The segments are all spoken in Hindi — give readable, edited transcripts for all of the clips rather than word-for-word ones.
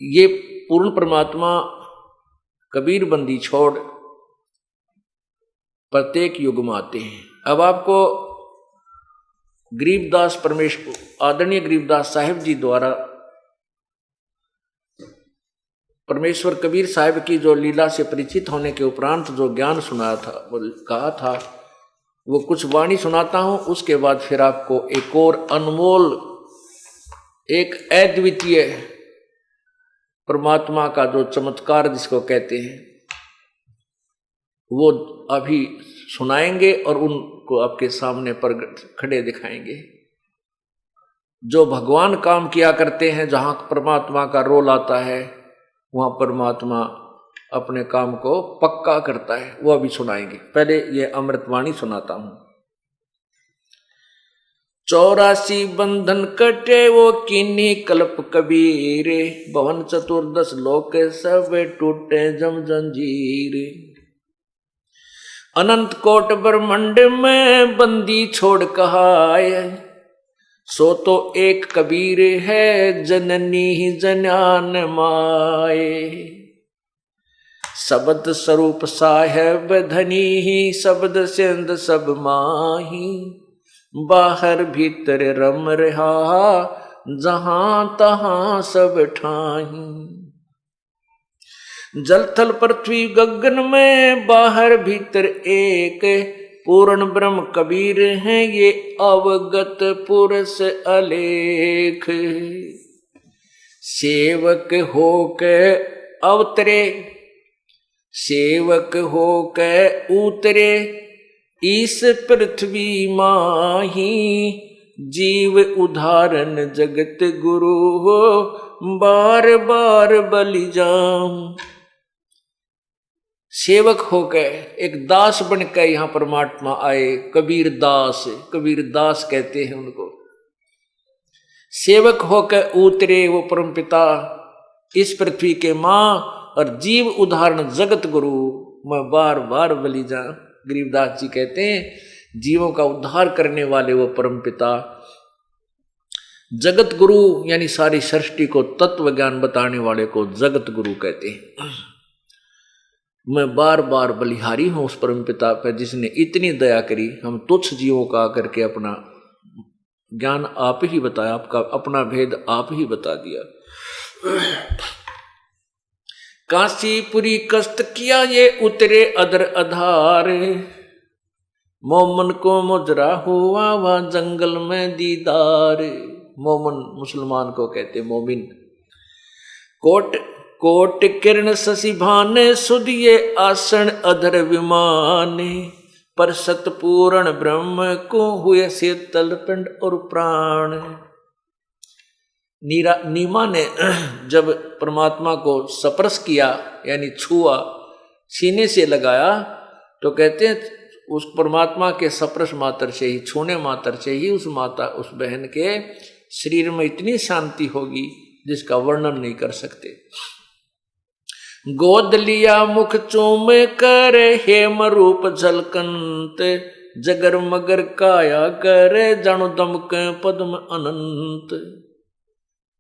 ये पूर्ण परमात्मा कबीर बंदी छोड़ प्रत्येक युग में आते हैं। अब आपको गरीबदास परमेश्वर आदरणीय गरीबदास साहिब जी द्वारा परमेश्वर कबीर साहिब की जो लीला से परिचित होने के उपरांत जो ज्ञान सुनाया था, वो कहा था, वो कुछ वाणी सुनाता हूं। उसके बाद फिर आपको एक और अनमोल, एक अद्वितीय परमात्मा का जो चमत्कार जिसको कहते हैं वो अभी सुनाएंगे और उनको आपके सामने पर खड़े दिखाएंगे। जो भगवान काम किया करते हैं, जहां परमात्मा का रोल आता है वहां परमात्मा अपने काम को पक्का करता है, वो अभी सुनाएंगे। पहले ये अमृतवाणी सुनाता हूं। 84 बंधन कटे वो किन्हीं कल्प कबीरे, भवन चतुर्दश लोक सब टूटे जम जंजीरे। अनंत कोट ब्रह्मंड में बंदी छोड़ कहाए, सो तो एक कबीर है जननी ही जन्यान माए। शब्द स्वरूप साहेब धनी ही, शब्द सिंध सब माही, बाहर भीतर रम रहा जहां तहां सब ठाही। जल थल पृथ्वी गगन में बाहर भीतर एक, पूर्ण ब्रह्म कबीर हैं ये अवगत पुरुष अलेख। सेवक होके अवतरे, सेवक होके उतरे, इस पृथ्वी माही, जीव उदाहरण जगत गुरु हो, बार बार बलि जाऊं। सेवक होकर एक दास बनकर यहां परमात्मा आए, कबीर दास, कबीर दास कहते हैं उनको। सेवक होकर उतरे वो परमपिता इस पृथ्वी के मां, और जीव उदाहरण जगत गुरु, मैं बार बार बलि जाऊं। गरीबदास जी कहते हैं जीवों का उद्धार करने वाले वो परमपिता जगत गुरु, यानी सारी सृष्टि को तत्व ज्ञान बताने वाले को जगत गुरु कहते हैं। मैं बार बार बलिहारी हूं उस परमपिता पर जिसने इतनी दया करी। हम तुच्छ जीवों का आकर के अपना ज्ञान आप ही बताया, आपका अपना भेद आप ही बता दिया। काशीपुरी कष्ट किया ये उतरे अदर अधार, मोमन को मुजरा हुआ वह जंगल में दीदार। मोमन मुसलमान को कहते मोमिन। कोट कोट किरण शशि भाने, सुधिये आसन अधर विमाने, पर सतपूर्ण ब्रह्म को हुए शीतल पिंड और प्राण। नीमा ने जब परमात्मा को स्पर्श किया यानी छुआ, सीने से लगाया, तो कहते हैं उस परमात्मा के स्पर्श मात्र से ही, छूने मात्र से ही उस माता, उस बहन के शरीर में इतनी शांति होगी जिसका वर्णन नहीं कर सकते। गोद लिया मुख चूम कर हेम रूप झलकंत, जगर मगर काया करे जानो दमक पद्म अनंत।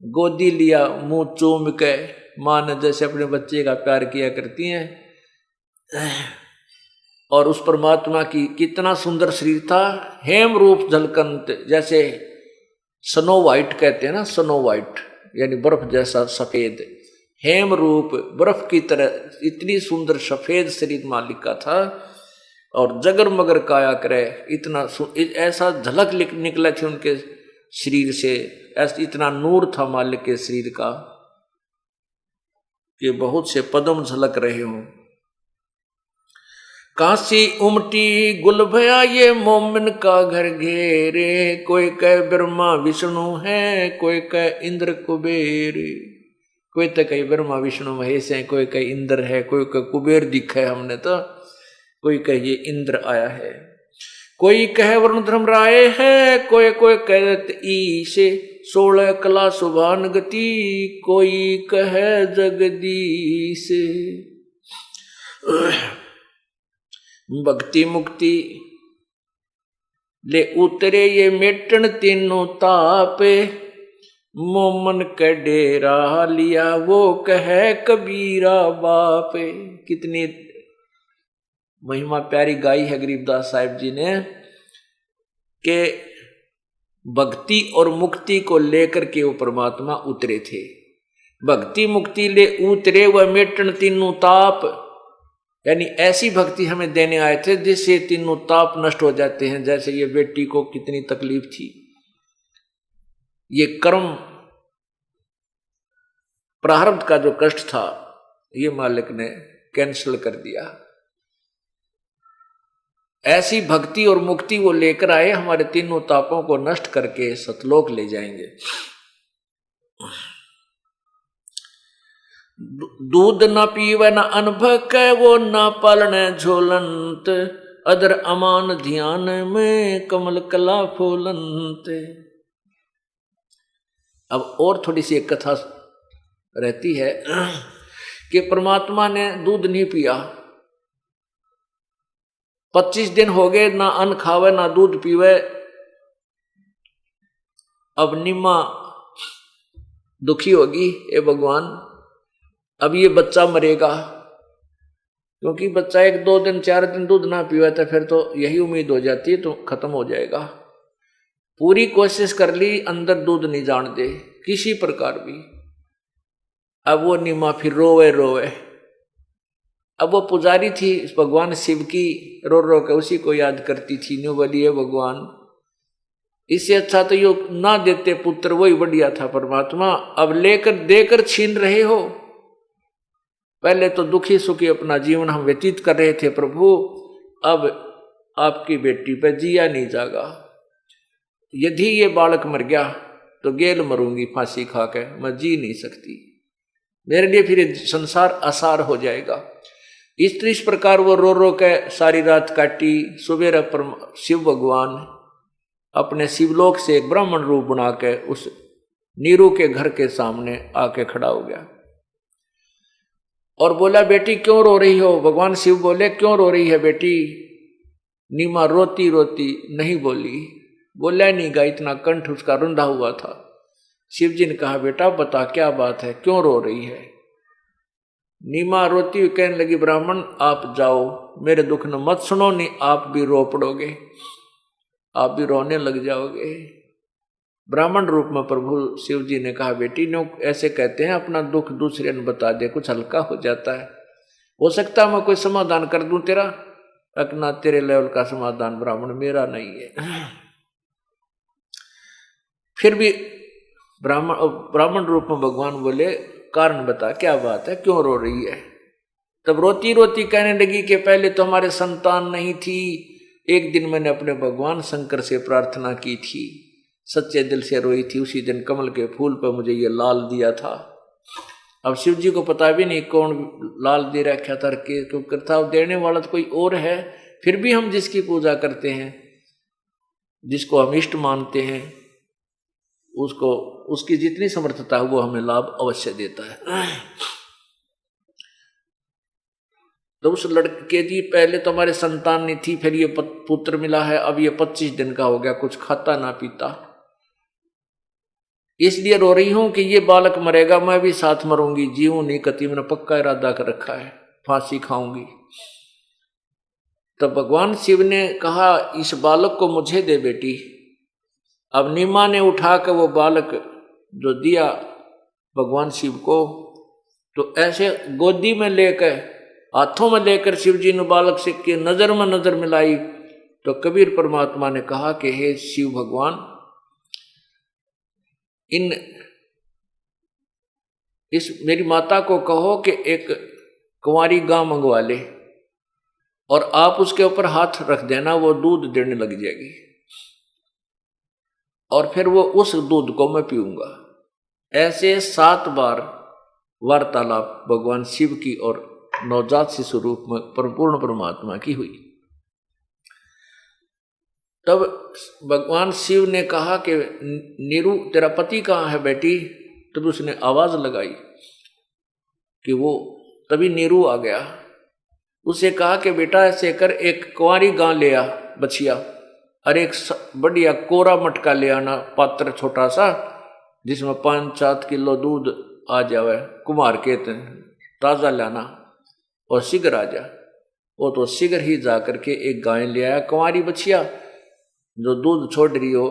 गोदी लिया मुंह चूम के, मां ने जैसे अपने बच्चे का प्यार किया करती हैं, और उस परमात्मा की कितना सुंदर शरीर था। हेम रूप झलकंत, जैसे स्नो वाइट कहते हैं ना, स्नो वाइट यानी बर्फ जैसा सफेद। हेम रूप बर्फ की तरह इतनी सुंदर सफेद शरीर मालिक का था, और जगर मगर काया करे, इतना ऐसा झलक निकला थी उनके शरीर से, ऐसा इतना नूर था मालिक के शरीर का कि बहुत से पद्म झलक रहे हों। काशी उमटी गुल भया ये मोमिन का घर घेरे, कोई कह ब्रह्मा विष्णु है, कोई कह इंद्र कुबेर। कोई तो कहीं ब्रह्मा विष्णु महेश है, कोई कहीं इंद्र है, कोई कह कुबेर दिखा है हमने तो, कोई कह ये इंद्र आया है, कोई कह वरुण धर्मराय है, कोई कोई कहत ईश 16 कला सुभान गति, कोई कह जगदीश। भक्ति मुक्ति ले उतरे ये मेटन तीनों ताप, मोमन के डेरा लिया वो कहे कबीरा बाप। कितनी महिमा प्यारी गाई है गरीबदास साहिब जी ने कि भक्ति और मुक्ति को लेकर के वो परमात्मा उतरे थे। भक्ति मुक्ति ले उतरे वह मेटन तीनों ताप, यानी ऐसी भक्ति हमें देने आए थे जिससे तीनों ताप नष्ट हो जाते हैं। जैसे ये बेटी को कितनी तकलीफ थी, ये कर्म प्रारब्ध का जो कष्ट था ये मालिक ने कैंसिल कर दिया। ऐसी भक्ति और मुक्ति वो लेकर आए, हमारे तीनों तापों को नष्ट करके सतलोक ले जाएंगे। दूध न पीवे न अनभक वो न पालने झोलंत, अदर अमान ध्यान में कमल कला फूलंत। अब और थोड़ी सी एक कथा रहती है कि परमात्मा ने दूध नहीं पिया, 25 दिन हो गए ना अन्न खावे ना दूध पीवे। अब निम्मा दुखी होगी, ए भगवान अब ये बच्चा मरेगा, क्योंकि बच्चा 1-2 दिन 4 दिन दूध ना पीवा था फिर तो यही उम्मीद हो जाती है तो खत्म हो जाएगा। पूरी कोशिश कर ली, अंदर दूध नहीं जान दे किसी प्रकार भी। अब वो निम्मा फिर रोवे रोवे। अब वो पुजारी थी भगवान शिव की, रो रो के उसी को याद करती थी। न्यू बोली है भगवान इससे अच्छा तो यो ना देते पुत्र, वही बढ़िया था परमात्मा। अब लेकर देकर छीन रहे हो। पहले तो दुखी सुखी अपना जीवन हम व्यतीत कर रहे थे प्रभु, अब आपकी बेटी पे जिया नहीं जागा। यदि ये बालक मर गया तो गेल मरूंगी फांसी खा के, मैं जी नहीं सकती, मेरे लिए फिर संसार आसार हो जाएगा। इस प्रकार वो रो रो के सारी रात काटी। सुबेरा शिव भगवान अपने शिवलोक से एक ब्राह्मण रूप बना के उस नीरू के घर के सामने आके खड़ा हो गया और बोला बेटी क्यों रो रही हो। भगवान शिव बोले क्यों रो रही है बेटी। नीमा रोती रोती नहीं बोली, बोला नहीं गा, इतना कंठ उसका रुंधा हुआ था। शिव जी ने कहा बेटा बता क्या बात है, क्यों रो रही है। नीमा रोती हुई कहने लगी ब्राह्मण आप जाओ, मेरे दुख न मत सुनो, नहीं आप भी रो पड़ोगे, आप भी रोने लग जाओगे। ब्राह्मण रूप में प्रभु शिव जी ने कहा बेटी नो ऐसे कहते हैं अपना दुख दूसरे ने बता दे कुछ हल्का हो जाता है, हो सकता है मैं कोई समाधान कर दूं तेरा, रखना तेरे लेवल का समाधान ब्राह्मण मेरा नहीं है। फिर भी ब्राह्मण रूप में भगवान बोले कारण बता क्या बात है, क्यों रो रही है। तब रोती रोती कहने लगी कि पहले तो हमारे संतान नहीं थी, एक दिन मैंने अपने भगवान शंकर से प्रार्थना की थी, सच्चे दिल से रोई थी, उसी दिन कमल के फूल पर मुझे ये लाल दिया था। अब शिव जी को पता भी नहीं कौन लाल दे रखा था, क्योंकि था देने वाला तो कोई और है। फिर भी हम जिसकी पूजा करते हैं, जिसको हम इष्ट मानते हैं, उसको उसकी जितनी समर्थता है वो हमें लाभ अवश्य देता है। तो उस लड़के जी पहले तो हमारे संतान नहीं थी, फिर ये पुत्र मिला है, अब ये 25 दिन का हो गया, कुछ खाता ना पीता, इसलिए रो रही हूं कि ये बालक मरेगा, मैं भी साथ मरूंगी, जीऊं नहीं कति, मैंने पक्का इरादा कर रखा है, फांसी खाऊंगी। तब भगवान शिव ने कहा इस बालक को मुझे दे बेटी। अब नीमा ने उठा कर वो बालक जो दिया भगवान शिव को, तो ऐसे गोदी में लेकर हाथों में लेकर शिव जी ने बालक से के नजर में नजर मिलाई, तो कबीर परमात्मा ने कहा कि हे शिव भगवान इस मेरी माता को कहो कि एक कुंवारी गां मंगवा ले और आप उसके ऊपर हाथ रख देना, वो दूध देने लग जाएगी और फिर वो उस दूध को मैं पीऊंगा। ऐसे 7 बार वार्तालाप भगवान शिव की और नवजात शिशु रूप में परिपूर्ण परमात्मा की हुई। तब भगवान शिव ने कहा कि नीरू तेरा पति कहाँ है बेटी। तब उसने आवाज लगाई कि वो, तभी नीरू आ गया। उसे कहा कि बेटा ऐसे कर एक कुंवारी गां ले आ बछिया, और एक बढ़िया कोरा मटका ले आना, पात्र छोटा सा, जिसमें 5-7 किलो दूध आ जावे, कुमार कहते हैं, ताज़ा लाना और शीघ्र आ जा। वो तो शीघ्र ही जा करके एक गाय ले आया, कुंवारी बछिया जो दूध छोड़ रही हो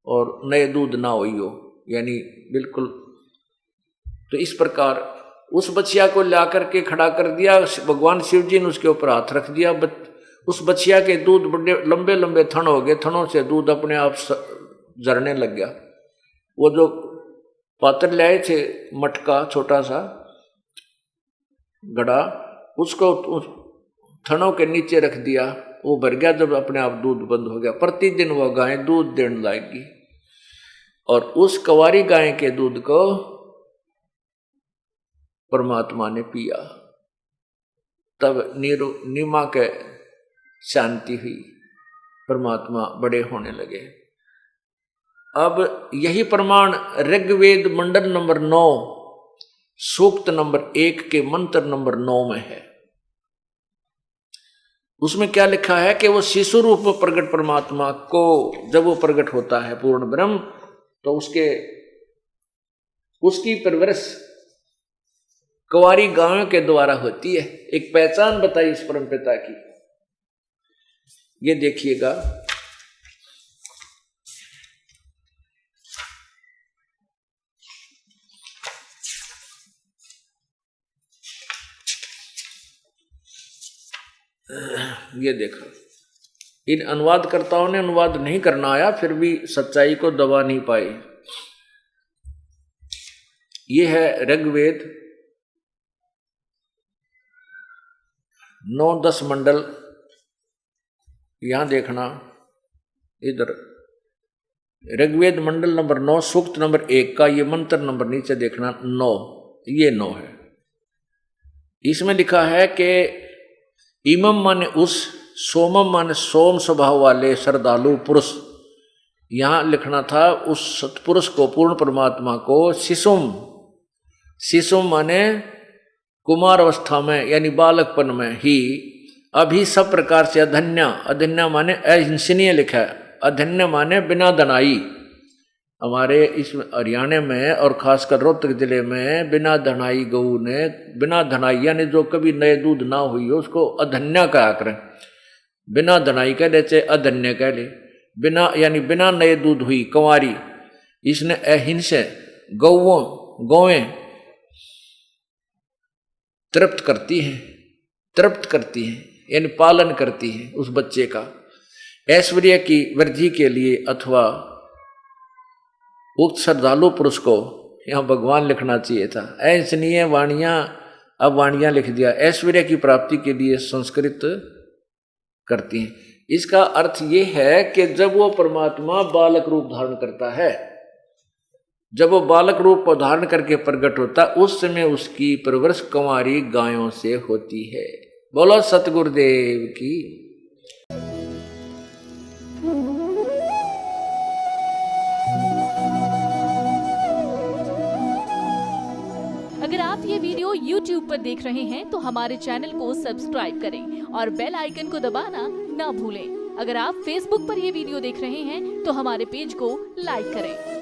और नए दूध ना हुई हो, यानी बिल्कुल। तो इस प्रकार उस बछिया को ला करके खड़ा कर दिया। भगवान शिव जी ने उसके ऊपर हाथ रख दिया। उस बछिया के दूध बड़े लंबे लंबे थन हो गए, थनों से दूध अपने आप झरने लग गया। वो जो पात्र ले आए थे, मटका छोटा सा गड़ा, उसको थनों के नीचे रख दिया, वो भर गया। जब अपने आप दूध बंद हो गया, प्रतिदिन वह गाय दूध देने लगेगी। और उस कंवारी गाय के दूध को परमात्मा ने पिया, तब नीमा के शांति हुई, परमात्मा बड़े होने लगे। अब यही प्रमाण ऋग्वेद मंडल नंबर 9 सूक्त नंबर 1 के मंत्र नंबर 9 में है। उसमें क्या लिखा है कि वो शिशु रूप में प्रकट परमात्मा को जब वो प्रकट होता है पूर्ण ब्रह्म, तो उसकी परवरिश कुंवारी गायों के द्वारा होती है। एक पहचान बताई इस परम पिता की, ये देखिएगा। ये देखो, इन अनुवादकर्ताओं ने अनुवाद नहीं करना आया, फिर भी सच्चाई को दबा नहीं पाए। ये है ऋग्वेद 9-10 मंडल। यहां देखना, इधर ऋग्वेद मंडल नंबर 9 सूक्त नंबर 1 का ये मंत्र नंबर नीचे देखना, 9, ये 9 है। इसमें लिखा है कि इमम माने उस, सोमम माने सोम स्वभाव वाले श्रद्धालु पुरुष। यहां लिखना था उस सत्पुरुष को, पूर्ण परमात्मा को। शिशुम माने कुमार अवस्था में, यानी बालकपन में ही, अभी सब प्रकार से अधन्या माने अहिंसनीय लिखा है। अधन्य माने बिना धनाई। हमारे इस हरियाणा में और खासकर रोहतक जिले में बिना धनाई गऊ ने, बिना धनाई यानी जो कभी नए दूध ना हुई हो, उसको अधन्या कहा करें। बिना धनाई कह देते, अधन्य कह ले। बिना यानी बिना नए दूध हुई कुंवारी, इसने अहिंस गौवें तृप्त करती हैं यानी पालन करती हैं उस बच्चे का, ऐश्वर्य की वृद्धि के लिए। अथवा उक्त श्रद्धालु पुरुष को यहाँ भगवान लिखना चाहिए था, ऐसनीय वाणियां, अब वाणियां लिख दिया, ऐश्वर्य की प्राप्ति के लिए संस्कृत करती हैं। इसका अर्थ ये है कि जब वो परमात्मा बालक रूप धारण करता है, जब वो बालक रूप धारण करके प्रकट होता, उस समय उसकी परवरिश कुंवारी गायों से होती है। बोलो सतगुरुदेव की। अगर आप ये वीडियो YouTube पर देख रहे हैं तो हमारे चैनल को सब्सक्राइब करें और बेल आइकन को दबाना ना भूलें। अगर आप Facebook पर ये वीडियो देख रहे हैं तो हमारे पेज को लाइक करें।